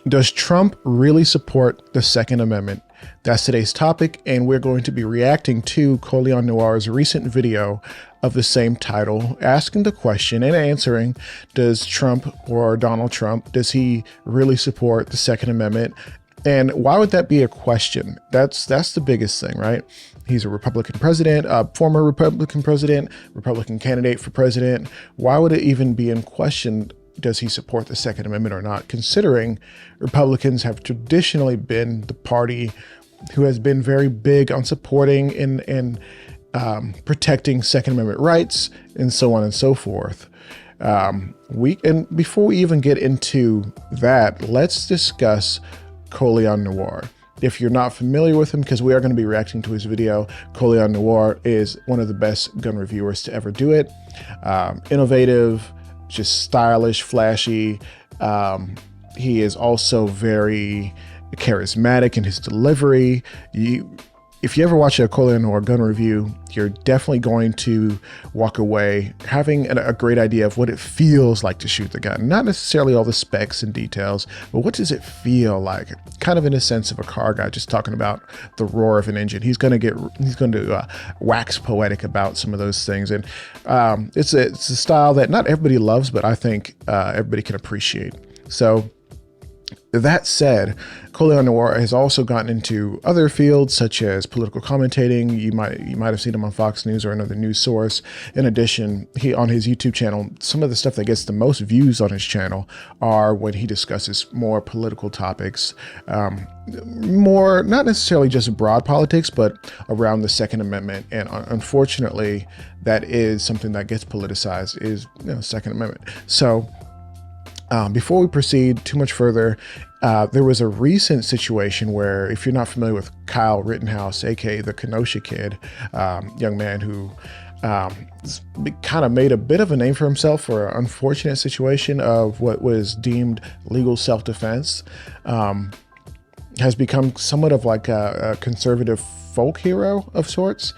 Does Trump really support the Second Amendment? That's today's topic, and we're going to be reacting to Colion Noir's recent video of the same title, asking the question and answering, does Trump or Donald Trump, does he really support the Second Amendment? And why would that be a question? That's the biggest thing, right? He's a Republican president, a former Republican president, Republican candidate for president. Why would it even be in question? Does he support the Second Amendment or not? Considering Republicans have traditionally been the party who has been very big on supporting and protecting Second Amendment rights and so on and so forth. And before we even get into that, let's discuss Colion Noir. If you're not familiar with him, because we are going to be reacting to his video, Colion Noir is one of the best gun reviewers to ever do it. Innovative, just stylish, flashy. He is also very charismatic in his delivery. If you ever watch a Colion Noir gun review, you're definitely going to walk away having a great idea of what it feels like to shoot the gun. Not necessarily all the specs and details, but what does it feel like? Kind of in a sense of a car guy just talking about the roar of an engine. He's going to wax poetic about some of those things. And it's a style that not everybody loves, but I think everybody can appreciate. So that said, Colion Noir has also gotten into other fields such as political commentating. You might have seen him on Fox News or another news source. In addition, on his YouTube channel, some of the stuff that gets the most views on his channel are when he discusses more political topics, more not necessarily just broad politics, but around the Second Amendment. And unfortunately, that is something that gets politicized, is Second Amendment. So before we proceed too much further, there was a recent situation where, if you're not familiar with Kyle Rittenhouse, aka the Kenosha Kid, young man who kind of made a bit of a name for himself for an unfortunate situation of what was deemed legal self-defense, has become somewhat of like a conservative folk hero of sorts.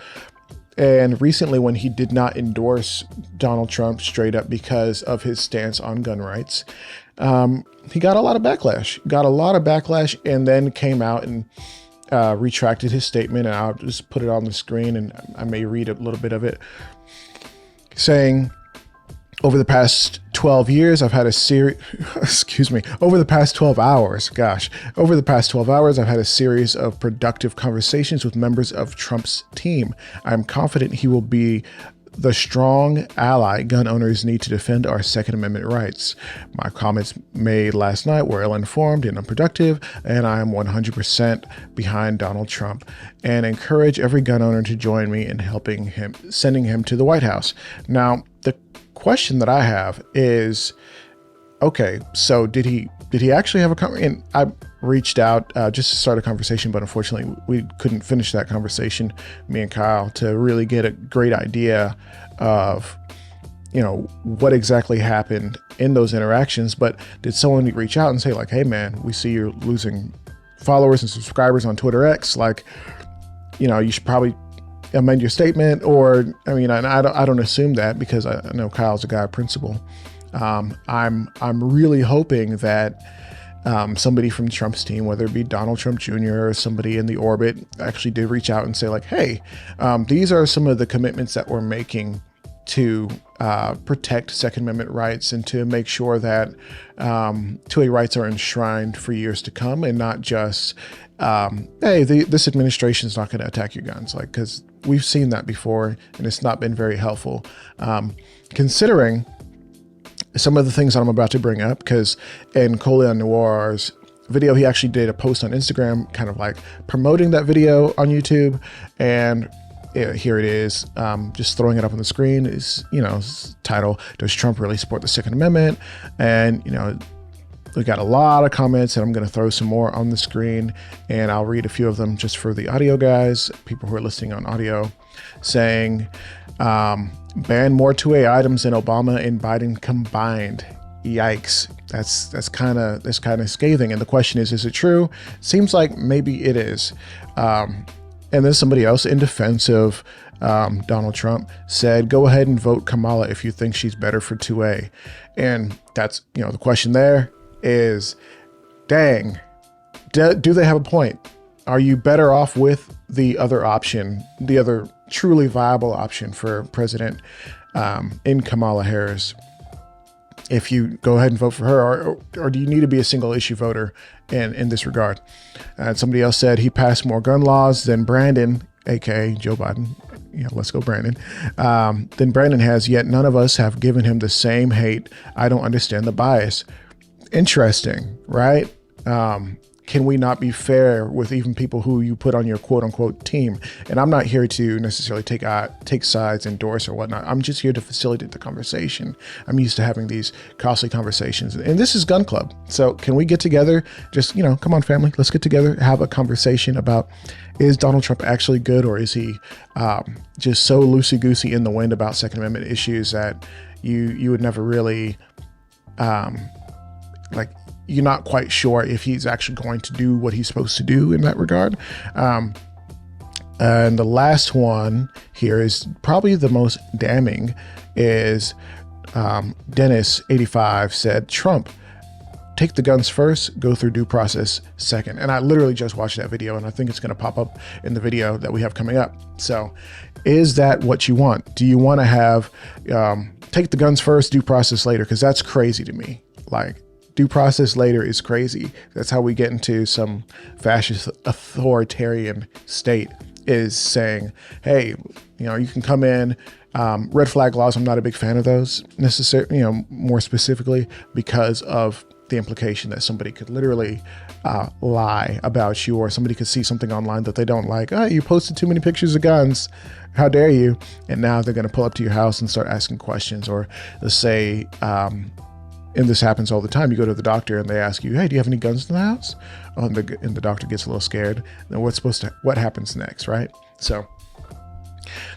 And recently, when he did not endorse Donald Trump straight up because of his stance on gun rights, he got a lot of backlash, and then came out and retracted his statement. And I'll just put it on the screen, and I may read a little bit of it, saying, over the past 12 years, I've had a series, over the past 12 hours, I've had a series of productive conversations with members of Trump's team. I'm confident he will be the strong ally gun owners need to defend our Second Amendment rights. My comments made last night were ill-informed and unproductive, and I am 100% behind Donald Trump and encourage every gun owner to join me in sending him to the White House. Now, the question that I have is, okay, so did he actually have a conversation? And I reached out just to start a conversation, but unfortunately we couldn't finish that conversation, me and Kyle, to really get a great idea of what exactly happened in those interactions. But did someone reach out and say, like, hey man, we see you're losing followers and subscribers on Twitter X, like, you should probably amend your statement? Or, I mean, I don't assume that, because I know Kyle's a guy of principle. I'm really hoping that somebody from Trump's team, whether it be Donald Trump Jr. or somebody in the orbit, actually did reach out and say, like, hey, these are some of the commitments that we're making to protect Second Amendment rights and to make sure that 2A rights are enshrined for years to come, and not just, hey, this administration is not going to attack your guns, like, because we've seen that before and it's not been very helpful. Considering some of the things that I'm about to bring up, because in Colion Noir's video, he actually did a post on Instagram kind of like promoting that video on YouTube, and here it is, just throwing it up on the screen. Is title, does Trump really support the Second Amendment? And we got a lot of comments, and I'm going to throw some more on the screen, and I'll read a few of them just for the audio guys, people who are listening on audio, saying, ban more 2A items than Obama and Biden combined. Yikes. That's kind of scathing. And the question is it true? Seems like maybe it is. And then somebody else, in defense of Donald Trump, said, go ahead and vote Kamala if you think she's better for 2A. And that's, the question there is, dang, do they have a point? Are you better off with the other option, the other truly viable option for president in Kamala Harris? If you go ahead and vote for her, or do you need to be a single issue voter in this regard? Somebody else said he passed more gun laws than Brandon, aka Joe Biden. Yeah, let's go Brandon. Then Brandon has, yet none of us have given him the same hate. I don't understand the bias. Interesting, right? Can we not be fair with even people who you put on your quote unquote team? And I'm not here to necessarily take sides, endorse or whatnot. I'm just here to facilitate the conversation. I'm used to having these costly conversations, and this is Gun Club. So can we get together? Just, come on family, let's get together, have a conversation about, is Donald Trump actually good, or is he just so loosey-goosey in the wind about Second Amendment issues that you would never really you're not quite sure if he's actually going to do what he's supposed to do in that regard. And the last one here is probably the most damning, is Dennis 85 said, Trump, take the guns first, go through due process second. And I literally just watched that video, and I think it's going to pop up in the video that we have coming up. So is that what you want? Do you want to have take the guns first, due process later? Because that's crazy to me. Like, due process later is crazy. That's how we get into some fascist authoritarian state, is saying, hey, you can come in, red flag laws. I'm not a big fan of those necessarily, more specifically because of the implication that somebody could literally lie about you, or somebody could see something online that they don't like. Oh, you posted too many pictures of guns. How dare you? And now they're going to pull up to your house and start asking questions, or let's say, and this happens all the time. You go to the doctor and they ask you, hey, do you have any guns in the house? Oh, and the doctor gets a little scared. Then what happens next, right? So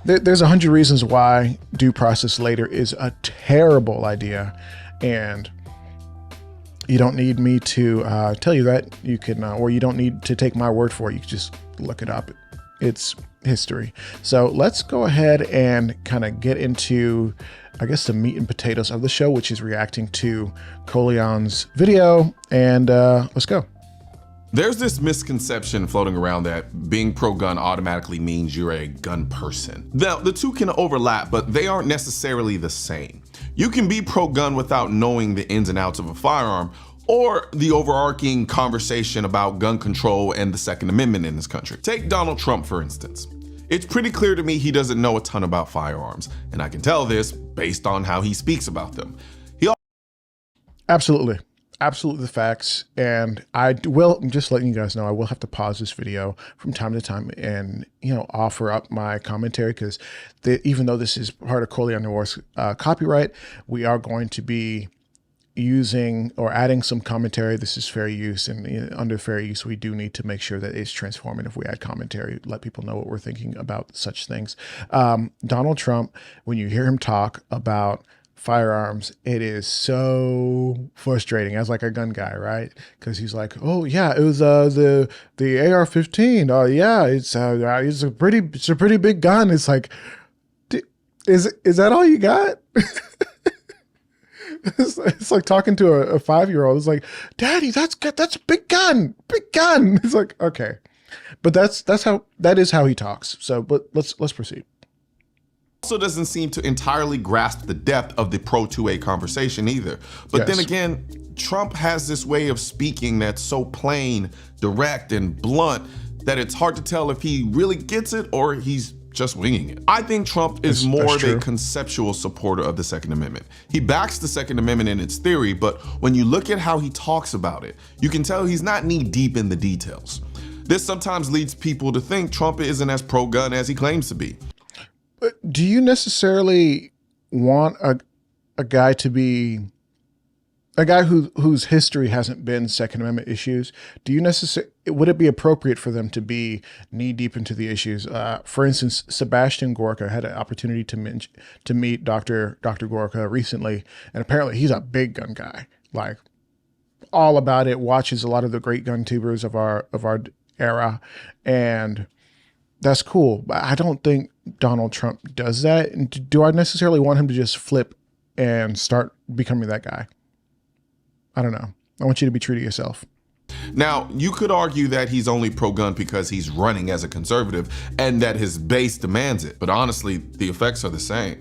there's 100 reasons why due process later is a terrible idea. And you don't need me to tell you that. You can, or you don't need to take my word for it. You can just look it up. It's history. So let's go ahead and kind of get into, I guess, the meat and potatoes of the show, which is reacting to Colion's video. And let's go. There's this misconception floating around that being pro-gun automatically means you're a gun person. Now, the two can overlap, but they aren't necessarily the same. You can be pro-gun without knowing the ins and outs of a firearm, or the overarching conversation about gun control and the Second Amendment in this country. Take Donald Trump, for instance. It's pretty clear to me he doesn't know a ton about firearms, and I can tell this based on how he speaks about them. Absolutely the facts. And I'm just letting you guys know, I will have to pause this video from time to time and, offer up my commentary, because even though this is part of Colion Noir's copyright, we are going to be using or adding some commentary. This is fair use, and under fair use, we do need to make sure that it's transformative. We add commentary, let people know what we're thinking about such things. Donald Trump, when you hear him talk about firearms, it is so frustrating as like a gun guy, right? Because he's like, oh yeah, it was the AR-15. Yeah, it's a pretty big gun. It's like, is that all you got? It's like talking to a 5-year-old. It's like, Daddy, that's a big gun. It's like, okay, but that is how he talks. So, but let's proceed. Also doesn't seem to entirely grasp the depth of the pro-2A conversation either. But Then again, Trump has this way of speaking that's so plain, direct, and blunt that it's hard to tell if he really gets it or he's just winging it. I think Trump is more of a conceptual supporter of the Second Amendment. He backs the Second Amendment in its theory, but when you look at how he talks about it, you can tell he's not knee deep in the details. This sometimes leads people to think Trump isn't as pro-gun as he claims to be. Do you necessarily want a guy to be a guy whose history hasn't been Second Amendment issues? Would it be appropriate for them to be knee deep into the issues? For instance, Sebastian Gorka had an opportunity to meet Dr. Gorka recently, and apparently he's a big gun guy, like all about it. Watches a lot of the great gun tubers of our era, and that's cool. But I don't think Donald Trump does that. And do I necessarily want him to just flip and start becoming that guy? I don't know. I want you to be true to yourself. Now, you could argue that he's only pro-gun because he's running as a conservative and that his base demands it. But honestly, the effects are the same.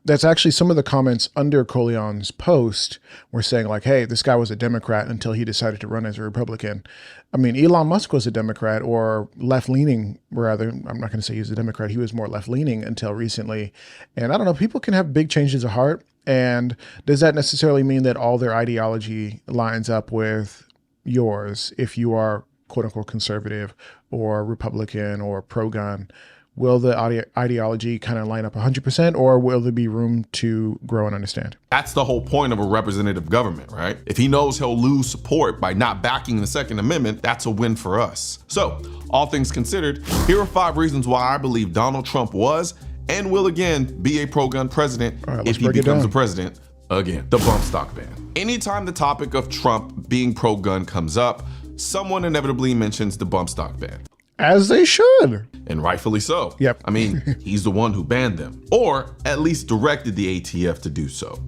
That's actually some of the comments under Colion's post were saying like, hey, this guy was a Democrat until he decided to run as a Republican. I mean, Elon Musk was a Democrat, or left-leaning, rather. I'm not going to say he was a Democrat. He was more left-leaning until recently. And I don't know, people can have big changes of heart. And does that necessarily mean that all their ideology lines up with yours if you are quote unquote conservative or Republican or pro-gun? Will the ideology kind of line up 100%, or will there be room to grow and understand? That's the whole point of a representative government, right? If he knows he'll lose support by not backing the Second Amendment, that's a win for us. So, all things considered, here are 5 reasons why I believe Donald Trump was and will again be a pro-gun president if he becomes the president again. The bump stock ban. Anytime the topic of Trump being pro-gun comes up, someone inevitably mentions the bump stock ban. As they should. And rightfully so. Yep. I mean, he's the one who banned them, or at least directed the ATF to do so.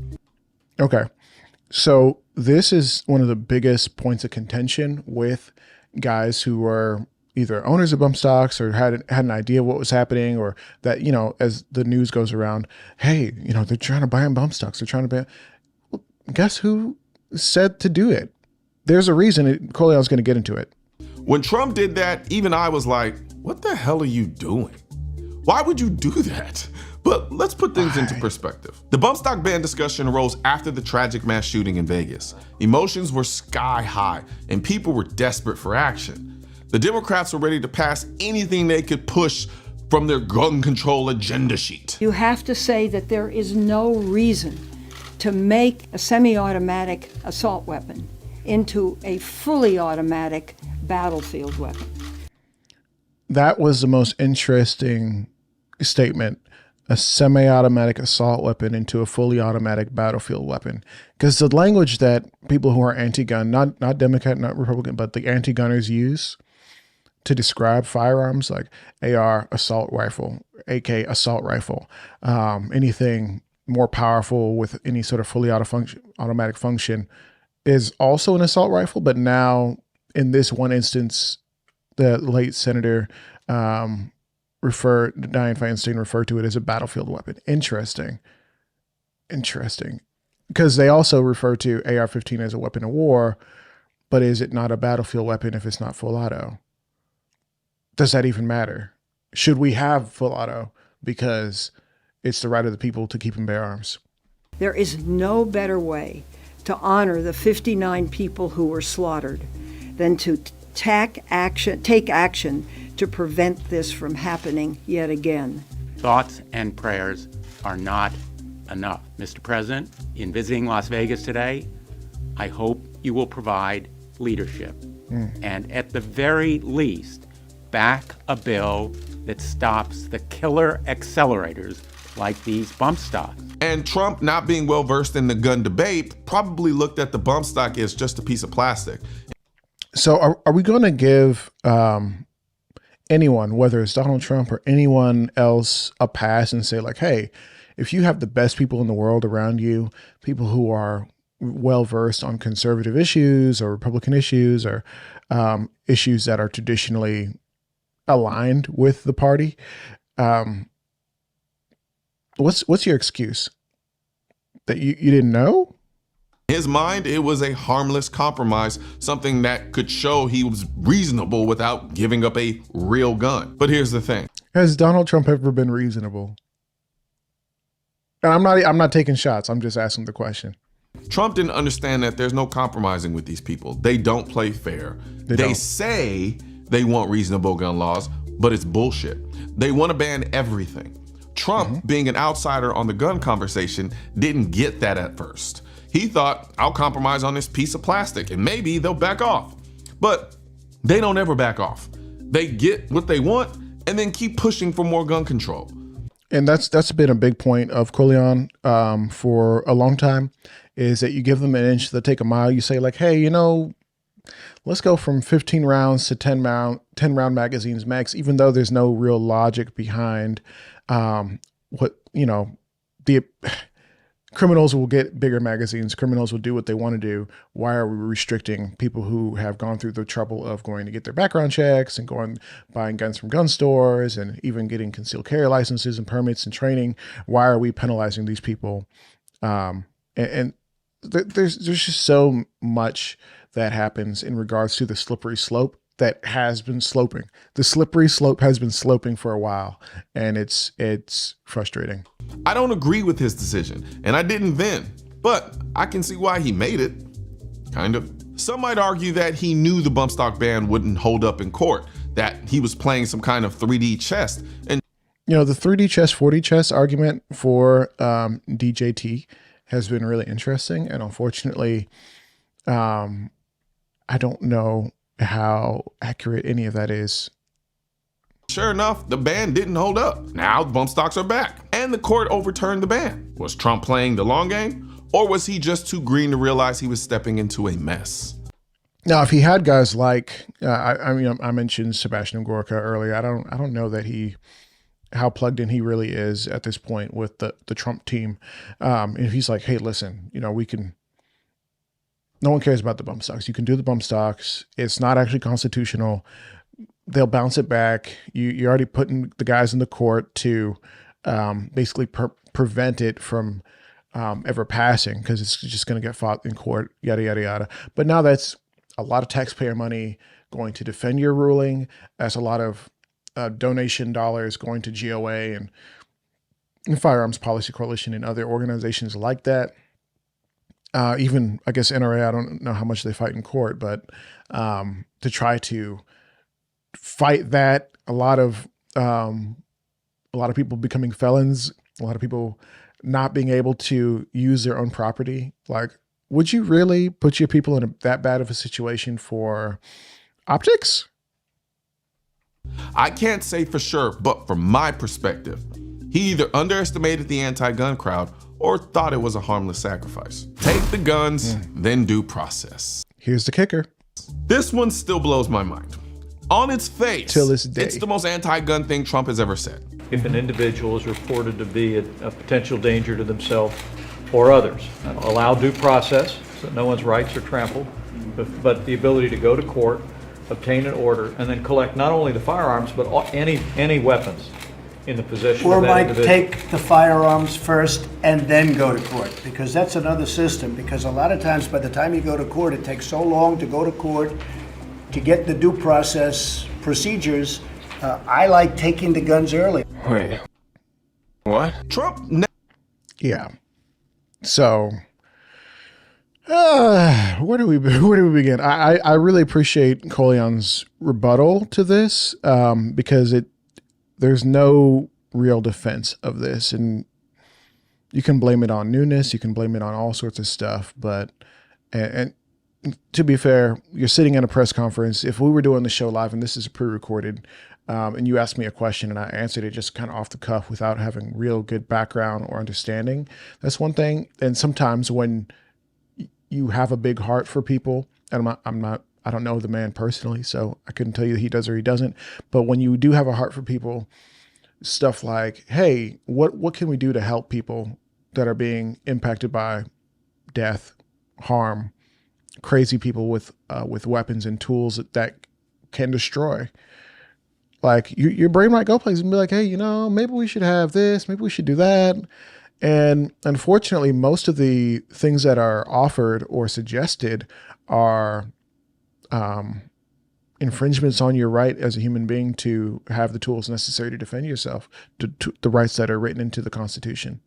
Okay. So this is one of the biggest points of contention with guys who are either owners of bump stocks or had an idea what was happening, or that, you know, as the news goes around, hey, you know, they're trying to ban bump stocks. They're trying to ban. Well, guess who said to do it? There's a reason. Colion's going to get into it. When Trump did that, even I was like, what the hell are you doing? Why would you do that? But let's put things into perspective. The bump stock ban discussion arose after the tragic mass shooting in Vegas. Emotions were sky high and people were desperate for action. The Democrats were ready to pass anything they could push from their gun control agenda sheet. You have to say that there is no reason to make a semi-automatic assault weapon into a fully automatic battlefield weapon. That was the most interesting statement. A semi-automatic assault weapon into a fully automatic battlefield weapon. Because the language that people who are anti-gun, not Democrat, not Republican, but the anti-gunners use to describe firearms, like AR assault rifle, AK assault rifle, anything more powerful with any sort of fully automatic function is also an assault rifle. But now in this one instance, the late Senator Dianne Feinstein referred to it as a battlefield weapon. Interesting. Because they also refer to AR-15 as a weapon of war, but is it not a battlefield weapon if it's not full auto? Does that even matter? Should we have full auto because it's the right of the people to keep and bear arms? There is no better way to honor the 59 people who were slaughtered than to take action to prevent this from happening yet again. Thoughts and prayers are not enough. Mr. President, in visiting Las Vegas today, I hope you will provide leadership and at the very least, back a bill that stops the killer accelerators like these bump stocks. And Trump, not being well versed in the gun debate, probably looked at the bump stock as just a piece of plastic. So are we going to give anyone, whether it's Donald Trump or anyone else, a pass and say like, hey, if you have the best people in the world around you, people who are well versed on conservative issues or Republican issues or issues that are traditionally aligned with the party, what's your excuse? That you didn't know? In his mind, it was a harmless compromise, something that could show he was reasonable without giving up a real gun. But here's the thing. Has Donald Trump ever been reasonable? And I'm not taking shots. I'm just asking the question. Trump didn't understand that there's no compromising with these people. They don't play fair. They say they want reasonable gun laws, but it's bullshit. They want to ban everything. Trump, being an outsider on the gun conversation, didn't get that at first. He thought, I'll compromise on this piece of plastic and maybe they'll back off. But they don't ever back off. They get what they want and then keep pushing for more gun control. And that's been a big point of Colion for a long time, is that you give them an inch, they'll take a mile. You say like, hey, you know, let's go from 15 rounds to 10 round magazines max, even though there's no real logic behind what, you know, the criminals will get bigger magazines. Criminals will do what they want to do. Why are we restricting people who have gone through the trouble of going to get their background checks and going buying guns from gun stores and even getting concealed carry licenses and permits and training? Why are we penalizing these people? There's just so much that happens in regards to the slippery slope that has been sloping. The slippery slope has been sloping for a while, and it's frustrating. I don't agree with his decision, and I didn't then, but I can see why he made it. Kind of. Some might argue that he knew the bump stock ban wouldn't hold up in court, that he was playing some kind of 3D chess. And the 3D chess, 4D chess argument for DJT has been really interesting, and unfortunately, I don't know how accurate any of that is. Sure enough, the ban didn't hold up. Now the bump stocks are back, and the court overturned the ban. Was Trump playing the long game, or was he just too green to realize he was stepping into a mess? Now, if he had guys like, I mentioned Sebastian Gorka earlier. I don't know that how plugged in he really is at this point with the Trump team. If he's like, hey, listen, no one cares about the bump stocks. You can do the bump stocks. It's not actually constitutional. They'll bounce it back. You're already putting the guys in the court to basically prevent it from ever passing, because it's just going to get fought in court, yada, yada, yada. But now that's a lot of taxpayer money going to defend your ruling. That's a lot of donation dollars going to GOA and Firearms Policy Coalition and other organizations like that. Even, I guess, NRA, I don't know how much they fight in court, but to try to fight that, a lot of people becoming felons, a lot of people not being able to use their own property. Like, would you really put your people in that bad of a situation for optics? I can't say for sure, but from my perspective, he either underestimated the anti-gun crowd or thought it was a harmless sacrifice. Take the guns, then due process. Here's the kicker. This one still blows my mind. On its face, Till this day, it's the most anti-gun thing Trump has ever said. If an individual is reported to be a potential danger to themselves or others, allow due process so no one's rights are trampled, but the ability to go to court, obtain an order, and then collect not only the firearms, but any weapons in the possession Or of that might individual. take the firearms first and then go to court, because that's another system. Because a lot of times, by the time you go to court, it takes so long to go to court to get the due process procedures. I like taking the guns early. Wait, what? Trump yeah. So, where do we begin? I really appreciate Colion's rebuttal to this, because there's no real defense of this, and you can blame it on newness, you can blame it on all sorts of stuff, but and to be fair, you're sitting in a press conference. If we were doing the show live and this is pre-recorded, and you asked me a question and I answered it just kind of off the cuff without having real good background or understanding, that's one thing. And sometimes when you have a big heart for people, and I don't know the man personally, so I couldn't tell you he does or he doesn't. But when you do have a heart for people, stuff like, hey, what can we do to help people that are being impacted by death, harm, crazy people with weapons and tools that can destroy. Like your brain might go places and be like, hey, maybe we should have this, maybe we should do that. And unfortunately, most of the things that are offered or suggested are infringements on your right as a human being to have the tools necessary to defend yourself, to the rights that are written into the Constitution.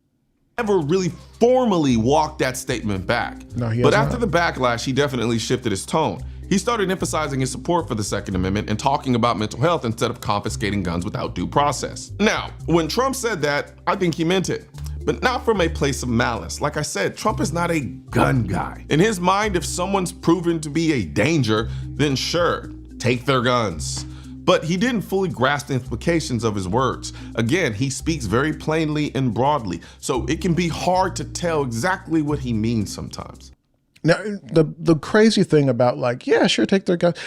Never really formally walked that statement back. No, he has But after not. the backlash, he definitely shifted his tone. He started emphasizing his support for the Second Amendment and talking about mental health instead of confiscating guns without due process. Now, when Trump said that, I think he meant it, but not from a place of malice. Like I said, Trump is not a gun guy. In his mind, if someone's proven to be a danger, then sure, take their guns. But he didn't fully grasp the implications of his words. Again, he speaks very plainly and broadly, so it can be hard to tell exactly what he means sometimes. Now, the crazy thing about yeah, sure, take their guns.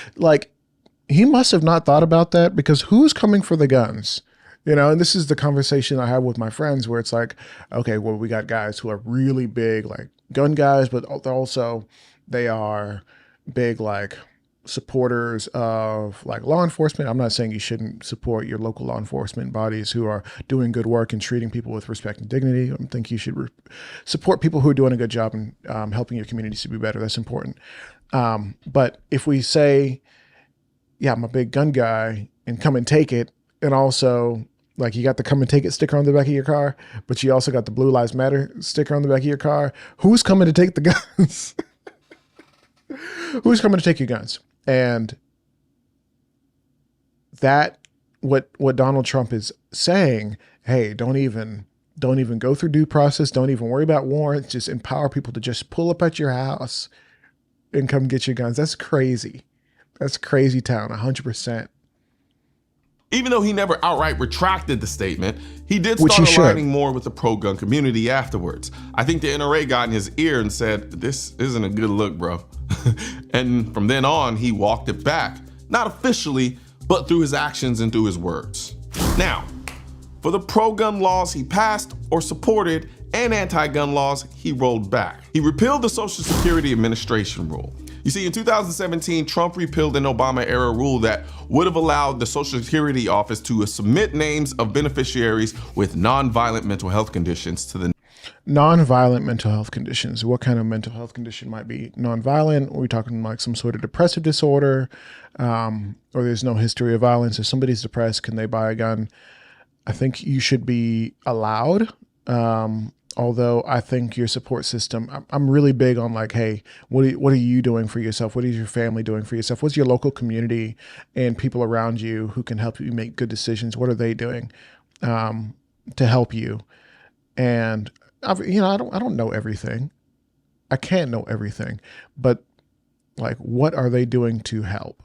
He must have not thought about that, because who's coming for the guns? You know, and this is the conversation I have with my friends where it's like, okay, well, we got guys who are really big, like gun guys, but also they are big, like supporters of like law enforcement. I'm not saying you shouldn't support your local law enforcement bodies who are doing good work and treating people with respect and dignity. I think you should support people who are doing a good job and helping your communities to be better. That's important. But if we say, yeah, I'm a big gun guy and come and take it, and also like you got the come and take it sticker on the back of your car, but you also got the Blue Lives Matter sticker on the back of your car, who's coming to take the guns? Who's coming to take your guns? And that what Donald Trump is saying, hey, don't even go through due process, don't even worry about warrants, just empower people to just pull up at your house and come get your guns. That's crazy. That's crazy town, 100%. Even though he never outright retracted the statement, he did start aligning more with the pro-gun community afterwards. I think the NRA got in his ear and said, this isn't a good look, bro. And from then on, he walked it back. Not officially, but through his actions and through his words. Now, for the pro-gun laws he passed or supported and anti-gun laws he rolled back. He repealed the Social Security Administration rule. You see, in 2017, Trump repealed an Obama-era rule that would have allowed the Social Security office to submit names of beneficiaries with nonviolent mental health conditions to the nonviolent mental health conditions. What kind of mental health condition might be nonviolent? Are we talking like some sort of depressive disorder, or there's no history of violence? If somebody's depressed, can they buy a gun? I think you should be allowed. Although I think your support system, I'm really big on like, hey, what are you doing for yourself? What is your family doing for yourself? What's your local community and people around you who can help you make good decisions? What are they doing to help you? And I don't know everything. I can't know everything, but like, what are they doing to help?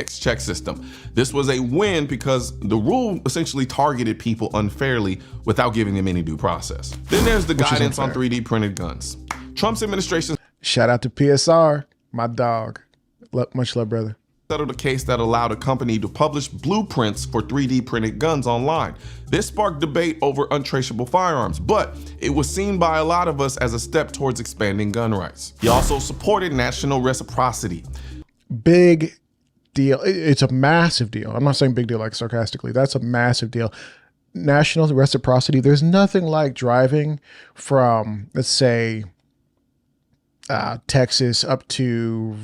check system. This was a win because the rule essentially targeted people unfairly without giving them any due process. Then there's the guidance on 3D printed guns. Trump's administration shout out to PSR, my dog. Much love, brother. Settled a case that allowed a company to publish blueprints for 3D printed guns online. This sparked debate over untraceable firearms, but it was seen by a lot of us as a step towards expanding gun rights. He also supported national reciprocity. Big deal. It's a massive deal. I'm not saying big deal like sarcastically. That's a massive deal. National reciprocity. There's nothing like driving from, let's say, Texas up to,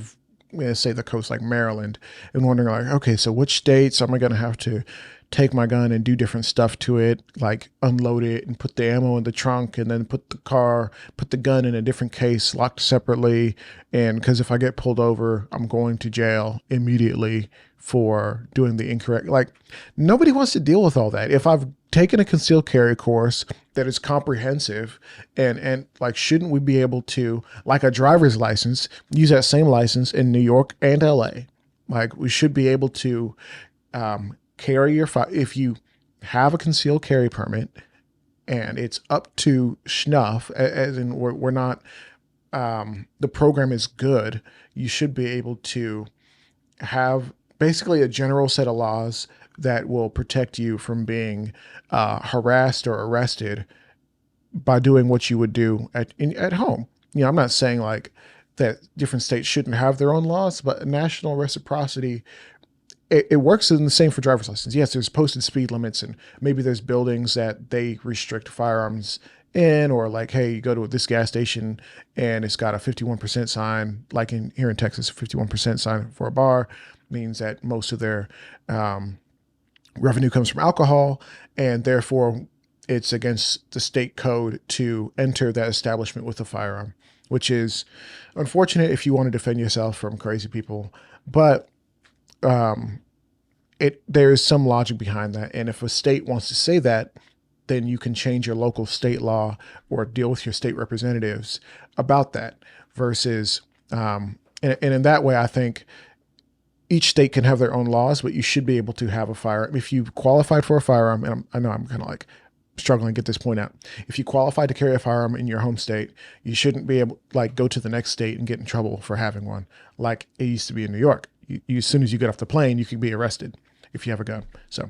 let's say, the coast, like Maryland, and wondering like, okay, so which states am I going to have to take my gun and do different stuff to it, like unload it and put the ammo in the trunk and then put the gun in a different case locked separately. And because if I get pulled over, I'm going to jail immediately for doing the incorrect, like nobody wants to deal with all that. If I've taken a concealed carry course that is comprehensive and like, shouldn't we be able to, like a driver's license, use that same license in New York and LA? Like we should be able to, carry your if you have a concealed carry permit and it's up to snuff, as in we're not, the program is good, you should be able to have basically a general set of laws that will protect you from being harassed or arrested by doing what you would do at home. You know, I'm not saying like that different states shouldn't have their own laws, but national reciprocity, it works in the same for driver's license. Yes, there's posted speed limits and maybe there's buildings that they restrict firearms in, or like, hey, you go to this gas station and it's got a 51% sign, like here in Texas, a 51% sign for a bar means that most of their revenue comes from alcohol, and therefore it's against the state code to enter that establishment with a firearm, which is unfortunate if you want to defend yourself from crazy people. But there is some logic behind that. And if a state wants to say that, then you can change your local state law or deal with your state representatives about that versus, and in that way, I think each state can have their own laws, but you should be able to have a firearm. If you qualified for a firearm, and I know I'm kind of like struggling to get this point out. If you qualify to carry a firearm in your home state, you shouldn't be able like go to the next state and get in trouble for having one like it used to be in New York. You, as soon as you get off the plane, you can be arrested. if you have a gun. So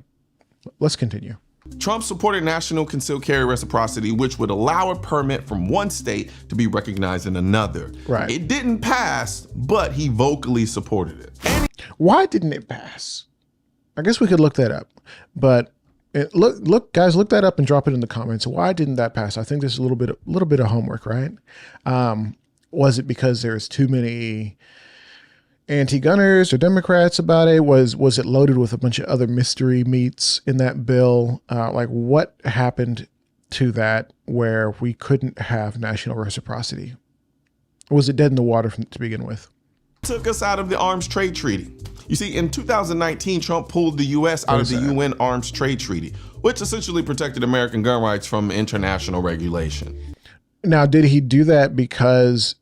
let's continue. Trump supported national concealed carry reciprocity, which would allow a permit from one state to be recognized in another. Right. It didn't pass, but he vocally supported it. Why didn't it pass? I guess we could look that up. But look, guys, look that up and drop it in the comments. Why didn't that pass? I think there's a little bit of homework, right? Was it because there's too many anti-gunners or Democrats about it? Was it loaded with a bunch of other mystery meats in that bill? Like, what happened to that where we couldn't have national reciprocity? Or was it dead in the water to begin with? Took us out of the arms trade treaty. You see, in 2019, Trump pulled the U.S. out of the UN Arms Trade Treaty, which essentially protected American gun rights from international regulation. Now, did he do that because,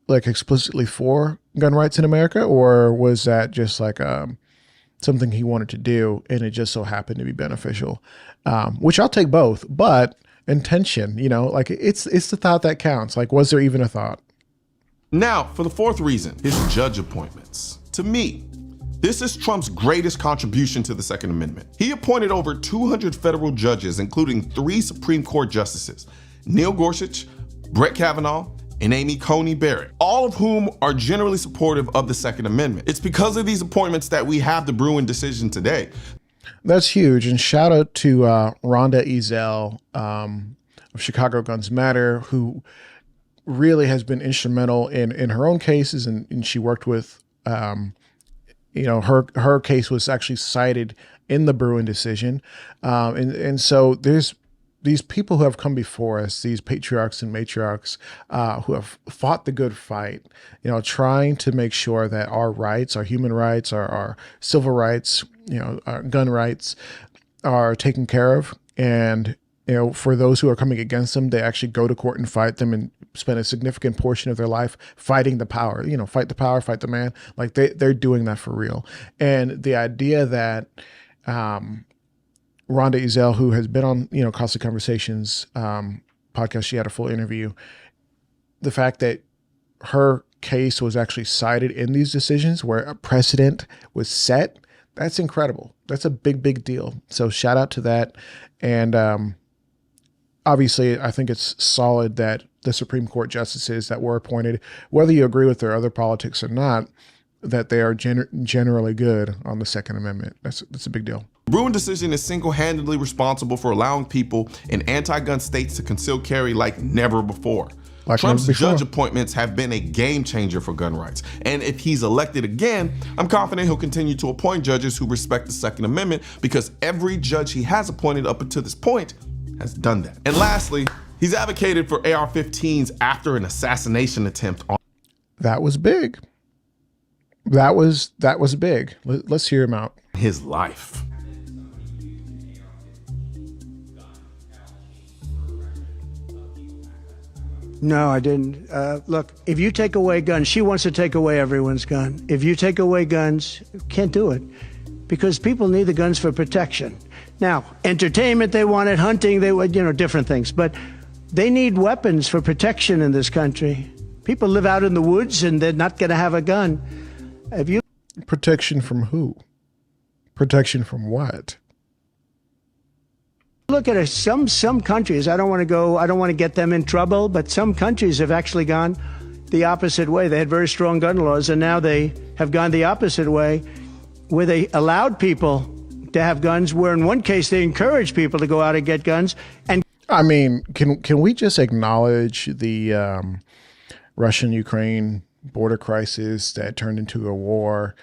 like, explicitly for gun rights in America, or was that just like something he wanted to do and it just so happened to be beneficial? Which I'll take both, but intention, you know, like it's the thought that counts. Like, was there even a thought? Now, for the fourth reason, his judge appointments. To me, this is Trump's greatest contribution to the Second Amendment. He appointed over 200 federal judges, including 3 Supreme Court justices, Neil Gorsuch, Brett Kavanaugh, and Amy Coney Barrett, all of whom are generally supportive of the Second Amendment. It's because of these appointments that we have the Bruen decision today. That's huge. And shout out to Rhonda Ezell of Chicago Guns Matter, who really has been instrumental in her own cases. And she worked with, you know, her case was actually cited in the Bruen decision. And so there's these people who have come before us, these patriarchs and matriarchs who have fought the good fight, you know, trying to make sure that our rights, our human rights, our civil rights, you know, our gun rights are taken care of. And, you know, for those who are coming against them, they actually go to court and fight them and spend a significant portion of their life fighting the power, you know, fight the power, fight the man. Like they're doing that for real. And the idea that, Rhonda Ezell, who has been on, you know, Costly Conversations podcast, she had a full interview. The fact that her case was actually cited in these decisions where a precedent was set, that's incredible. That's a big, big deal. So shout out to that. And obviously, I think it's solid that the Supreme Court justices that were appointed, whether you agree with their other politics or not, that they are generally good on the Second Amendment. That's a big deal. The Bruen decision is single-handedly responsible for allowing people in anti-gun states to conceal carry like never before. Trump's judge appointments have been a game changer for gun rights. And if he's elected again, I'm confident he'll continue to appoint judges who respect the Second Amendment, because every judge he has appointed up until this point has done that. And lastly, he's advocated for AR-15s after an assassination attempt on. That was big. That was big. Let's hear him out. His life. No, I didn't. Look, if you take away guns, she wants to take away everyone's gun. If you take away guns, can't do it, because people need the guns for protection. Now, entertainment, they want it, hunting, they would, you know, different things, but they need weapons for protection in this country. People live out in the woods and they're not going to have a gun. If you Protection from who? Protection from what? look at it, some countries, I don't want to get them in trouble, but some countries have actually gone the opposite way. They had very strong gun laws, and now they have gone the opposite way, where they allowed people to have guns, where in one case they encouraged people to go out and get guns. And I mean, can we just acknowledge the Russian-Ukraine border crisis that turned into a war,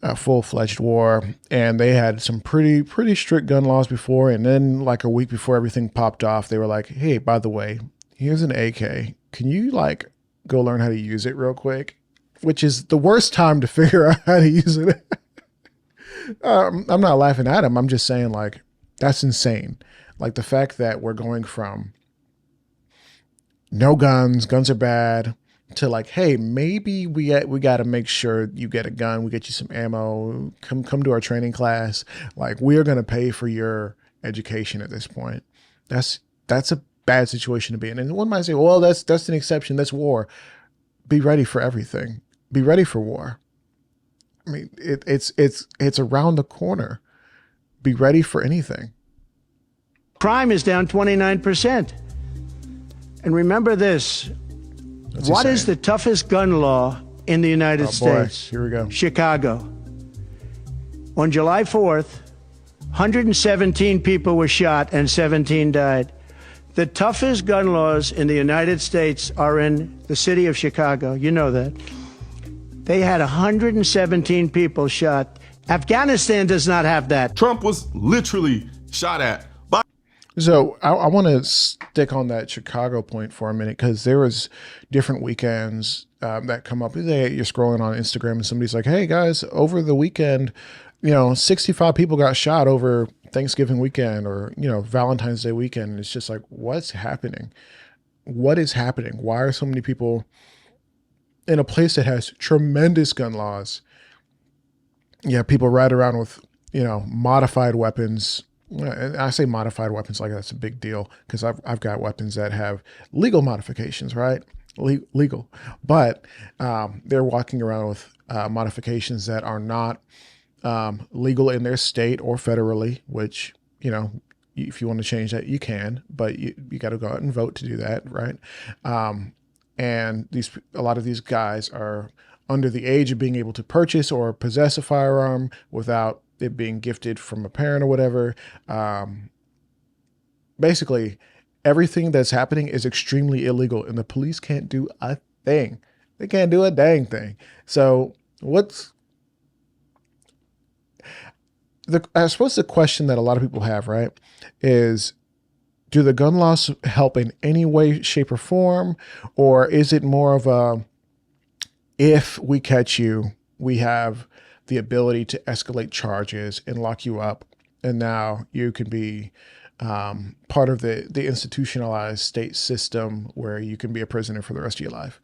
a full-fledged war, and they had some pretty strict gun laws before, and then like a week before everything popped off, they were like, hey, by the way, here's an AK. Can you like go learn how to use it real quick? Which is the worst time to figure out how to use it. I'm not laughing at him. I'm just saying, like, that's insane. Like the fact that we're going from no guns are bad, to like, hey, maybe we got to make sure you get a gun. We get you some ammo. Come to our training class. Like, we're going to pay for your education at this point. That's a bad situation to be in. And one might say, well, that's an exception. That's war. Be ready for everything. Be ready for war. I mean, it's around the corner. Be ready for anything. Crime is down 29%. And remember this. What is the toughest gun law in the United States? Here we go. Chicago. On July 4th, 117 people were shot and 17 died. The toughest gun laws in the United States are in the city of Chicago. You know that. They had 117 people shot. Afghanistan does not have that. Trump was literally shot at by. So I want to stick on that Chicago point for a minute, because there was different weekends that come up. You're scrolling on Instagram and somebody's like, hey guys, over the weekend, 65 people got shot over Thanksgiving weekend or, Valentine's Day weekend. And it's just like, what's happening? What is happening? Why are so many people in a place that has tremendous gun laws? Yeah, people ride around with, modified weapons. And I say modified weapons like that's a big deal, because I've got weapons that have legal modifications, right? Legal. But they're walking around with modifications that are not legal in their state or federally, which, if you want to change that, you can, but you got to go out and vote to do that, right? And a lot of these guys are under the age of being able to purchase or possess a firearm without it being gifted from a parent or whatever. Basically, everything that's happening is extremely illegal, and the police can't do a thing. They can't do a dang thing. So I suppose the question that a lot of people have, right, is, do the gun laws help in any way, shape, or form? Or is it more of a, if we catch you, we have the ability to escalate charges and lock you up, and now you can be part of the institutionalized state system where you can be a prisoner for the rest of your life?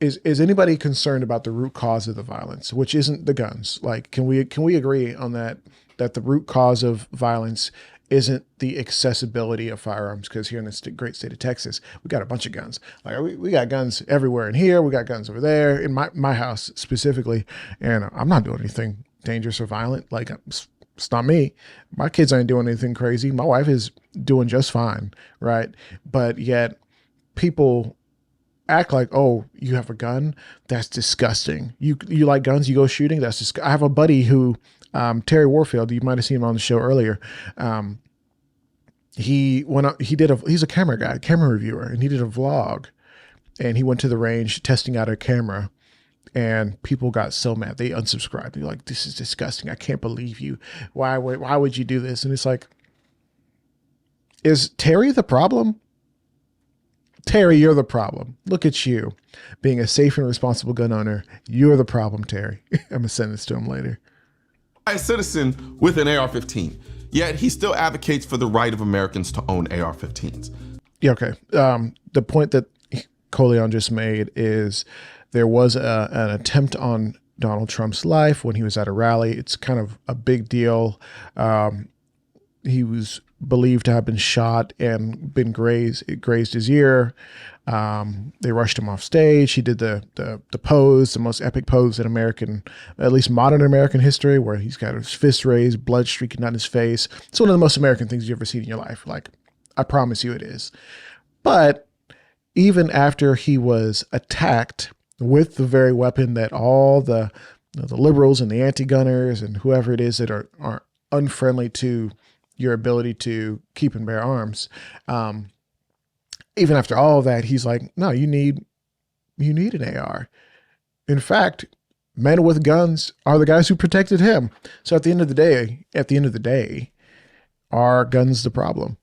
Is anybody concerned about the root cause of the violence, which isn't the guns? Like, can we agree on that the root cause of violence isn't the accessibility of firearms? Because here in this great state of Texas, we got a bunch of guns. Like we got guns everywhere in here. We got guns over there in my house specifically. And I'm not doing anything dangerous or violent. Like, it's not me. My kids ain't doing anything crazy. My wife is doing just fine. Right. But yet people act like, oh, you have a gun? That's disgusting. You like guns? You go shooting? That's just. I have a buddy who, Terry Warfield, you might have seen him on the show earlier. He went up, he's a camera guy, camera reviewer, and he did a vlog, and he went to the range testing out a camera, and people got so mad. They unsubscribed. They're like, this is disgusting. I can't believe you. Why would you do this? And it's like, is Terry the problem? Terry, you're the problem. Look at you being a safe and responsible gun owner. You're the problem, Terry. I'm going to send this to him later. A citizen with an AR-15, yet he still advocates for the right of Americans to own AR-15s. Yeah, okay. The point that Colion just made is there was an attempt on Donald Trump's life when he was at a rally. It's kind of a big deal. He was believed to have been shot and been grazed his ear. They rushed him off stage. He did the pose, the most epic pose in American, at least modern American history, where he's got his fist raised, blood streaking down his face. It's one of the most American things you've ever seen in your life. Like, I promise you it is. But even after he was attacked with the very weapon that all the liberals and the anti-gunners and whoever it is that are unfriendly to your ability to keep and bear arms, even after all of that, he's like, no, you need an AR. In fact, men with guns are the guys who protected him. So at the end of the day, are guns the problem?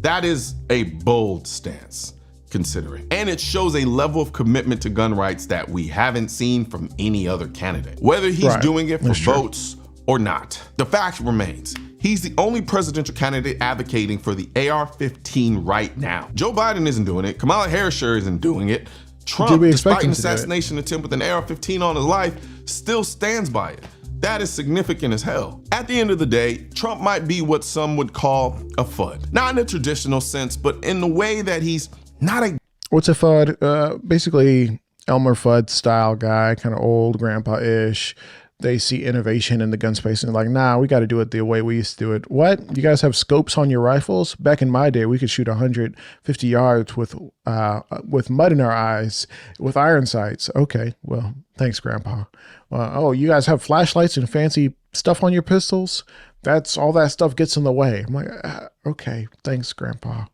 That is a bold stance, considering. And it shows a level of commitment to gun rights that we haven't seen from any other candidate, whether he's doing it for votes or not. The fact remains, he's the only presidential candidate advocating for the AR-15 right now. Joe Biden isn't doing it. Kamala Harris sure isn't doing it. Trump, despite an assassination attempt with an AR-15 on his life, still stands by it. That is significant as hell. At the end of the day, Trump might be what some would call a FUD. Not in a traditional sense, but in the way that he's not a... What's a FUD? Basically, Elmer Fudd style guy, kind of old grandpa-ish. They see innovation in the gun space and they're like, nah, we got to do it the way we used to do it. What? You guys have scopes on your rifles? Back in my day, we could shoot 150 yards with mud in our eyes with iron sights. Okay, well, thanks, Grandpa. Oh, you guys have flashlights and fancy stuff on your pistols? That's all that stuff gets in the way. I'm like, okay, thanks, Grandpa.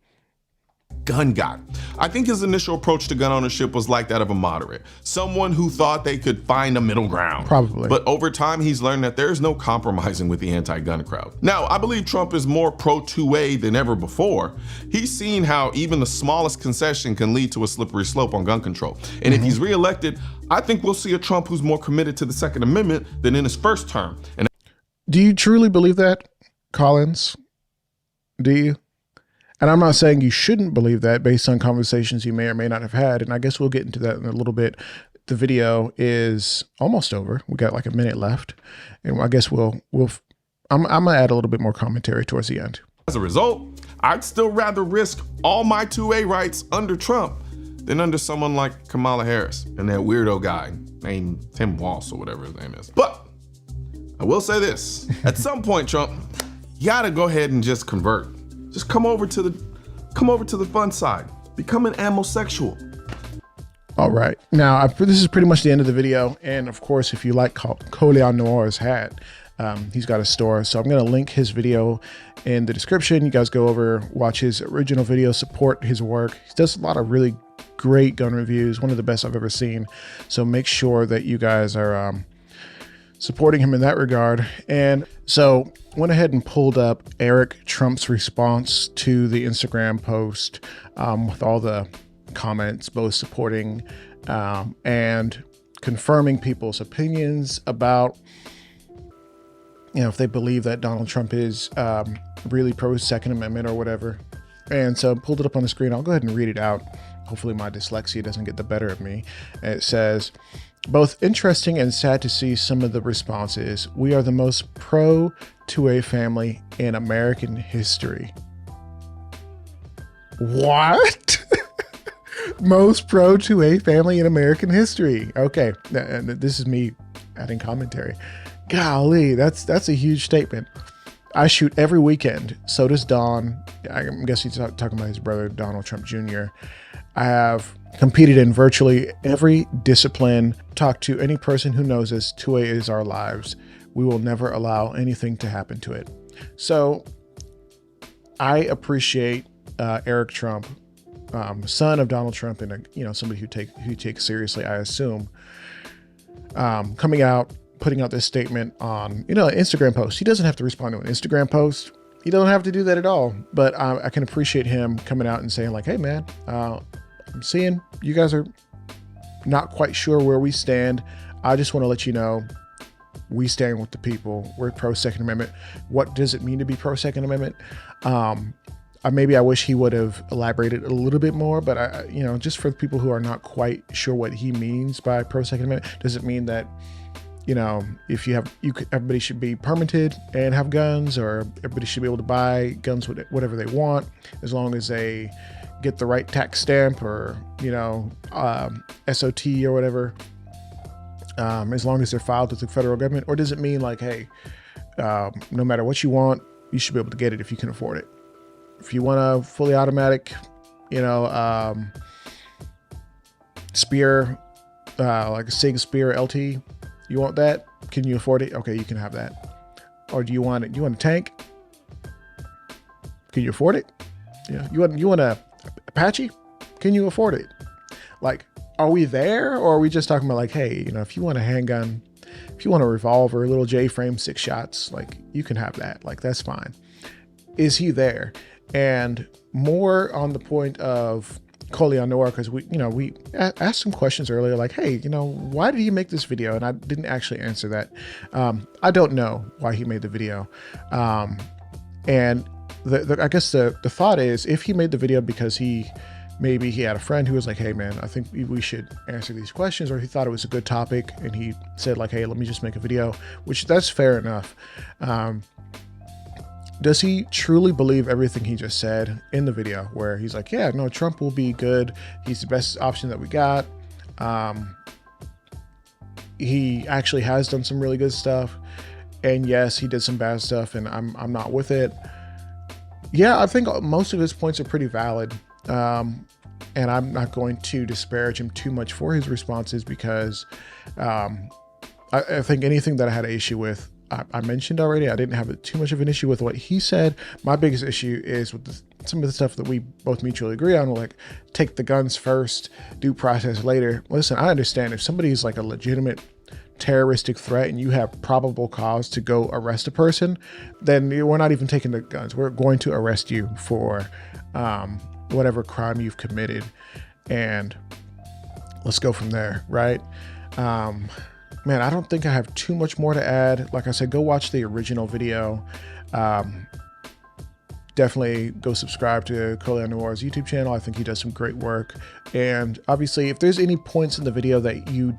Gun guy. I think his initial approach to gun ownership was like that of a moderate, someone who thought they could find a middle ground. Probably. But over time, he's learned that there's no compromising with the anti-gun crowd. Now, I believe Trump is more pro-2A than ever before. He's seen how even the smallest concession can lead to a slippery slope on gun control. And if he's reelected, I think we'll see a Trump who's more committed to the Second Amendment than in his first term. And do you truly believe that, Collins? Do you? And I'm not saying you shouldn't believe that based on conversations you may or may not have had. And I guess we'll get into that in a little bit. The video is almost over. We got like a minute left. And I guess I'm going to add a little bit more commentary towards the end. as a result, I'd still rather risk all my 2A rights under Trump than under someone like Kamala Harris and that weirdo guy named Tim Walsh or whatever his name is. But I will say this, at some point, Trump, you gotta go ahead and just convert. Just come over to the fun side. Become an amosexual. All right. Now, this is pretty much the end of the video. And of course, if you like Colion Noir's hat, he's got a store. So I'm going to link his video in the description. You guys go over, watch his original video, support his work. He does a lot of really great gun reviews, one of the best I've ever seen. So make sure that you guys are supporting him in that regard. And so went ahead and pulled up Eric Trump's response to the Instagram post with all the comments, both supporting and confirming people's opinions about, if they believe that Donald Trump is really pro Second Amendment or whatever. And so I pulled it up on the screen. I'll go ahead and read it out. Hopefully my dyslexia doesn't get the better of me. And it says, both interesting and sad to see some of the responses. We are the most pro 2A family in American history. What? Most pro 2A family in American history. Okay, and this is me adding commentary. Golly, that's a huge statement. I shoot every weekend. So does Don. I'm guessing he's talking about his brother, Donald Trump Jr. I have competed in virtually every discipline. Talk to any person who knows us. 2A is our lives. We will never allow anything to happen to it. So I appreciate Eric Trump, son of Donald Trump, and somebody who takes seriously, I assume, coming out, putting out this statement on an Instagram post. He doesn't have to respond to an Instagram post. He doesn't have to do that at all. But I can appreciate him coming out and saying like, hey man, I'm seeing you guys are not quite sure where we stand. I just want to let you know we stand with the people. We're pro Second Amendment. What does it mean to be pro Second Amendment? Maybe I wish he would have elaborated a little bit more, but just for the people who are not quite sure what he means by pro Second Amendment, does it mean that, if everybody should be permitted and have guns, or everybody should be able to buy guns with whatever they want, as long as they get the right tax stamp or, SOT or whatever, as long as they're filed with the federal government? Or does it mean like, hey, no matter what you want, you should be able to get it if you can afford it? If you want a fully automatic, spear, like a SIG Spear LT, you want that? Can you afford it? Okay, you can have that. Or do you want it? You want a tank? Can you afford it? Yeah. You want a Apache? Can you afford it? Like, are we there, or are we just talking about like, hey, if you want a handgun, if you want a revolver, a little J-frame 6 shots, like you can have that. Like that's fine. Is he there? And more on the point of Colion Noir, because we asked some questions earlier, like, hey, why did he make this video? And I didn't actually answer that. I don't know why he made the video. And I guess the thought is, if he made the video because maybe he had a friend who was like, hey man, I think we should answer these questions, or he thought it was a good topic and he said like, hey, let me just make a video, which that's fair enough. Does he truly believe everything he just said in the video, where he's like, yeah, no, Trump will be good. He's the best option that we got. He actually has done some really good stuff. And yes, he did some bad stuff, and I'm not with it. Yeah, I think most of his points are pretty valid. And I'm not going to disparage him too much for his responses, because I think anything that I had an issue with, I mentioned already. I didn't have too much of an issue with what he said. My biggest issue is with some of the stuff that we both mutually agree on, like take the guns first, due process later. Listen, I understand if somebody's like a legitimate terroristic threat and you have probable cause to go arrest a person, then we're not even taking the guns. We're going to arrest you for whatever crime you've committed, and let's go from there, right? Man, I don't think I have too much more to add. Like I said, go watch the original video. Definitely go subscribe to Colion Noir's YouTube channel. I think he does some great work. And obviously, if there's any points in the video that you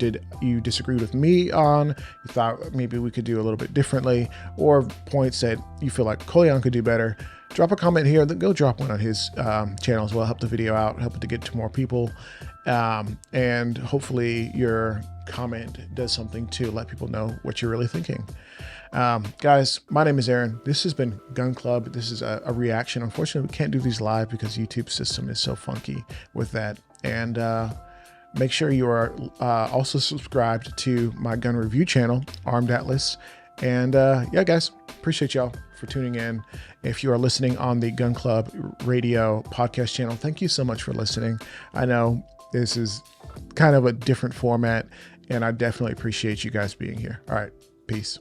disagreed with me on, you thought maybe we could do a little bit differently, or points that you feel like Colion could do better, drop a comment here. Then go drop one on his channel as well. Help the video out, help it to get to more people. And hopefully your comment does something to let people know what you're really thinking. Guys, my name is Aaron. This has been Gun Club. This is a reaction. Unfortunately, we can't do these live because YouTube's system is so funky with that. And make sure you are also subscribed to my gun review channel, Armed Atlas. And yeah, guys, appreciate y'all for tuning in. If you are listening on the Gun Club radio podcast channel, thank you so much for listening. I know this is kind of a different format, and I definitely appreciate you guys being here. All right, peace.